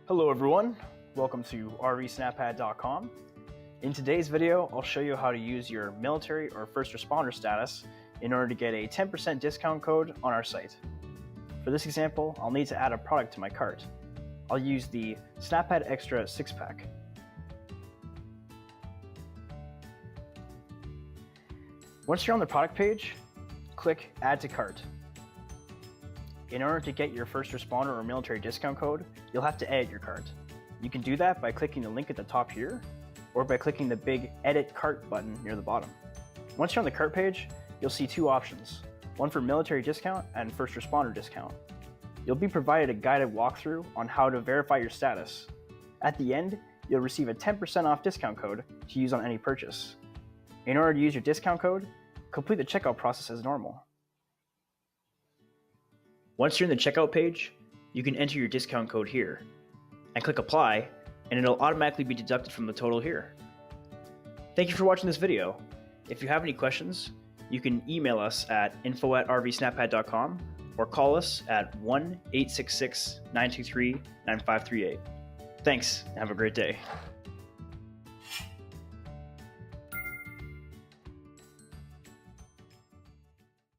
Hello everyone, welcome to RVSnapPad.com. In today's video, I'll show you how to use your military or first responder status in order to get a 10% discount code on our site. For this example, I'll need to add a product to my cart. I'll use the SnapPad Extra 6-pack. Once you're on the product page, click Add to Cart. In order to get your first responder or military discount code, you'll have to edit your cart. You can do that by clicking the link at the top here, or by clicking the big Edit Cart button near the bottom. Once you're on the cart page, you'll see two options, one for military discount and first responder discount. You'll be provided a guided walkthrough on how to verify your status. At the end, you'll receive a 10% off discount code to use on any purchase. In order to use your discount code, complete the checkout process as normal. Once you're in the checkout page, you can enter your discount code here and click Apply, and it'll automatically be deducted from the total here. Thank you for watching this video. If you have any questions, you can email us at info@rvsnappad.com or call us at 1-866-923-9538. Thanks, and have a great day.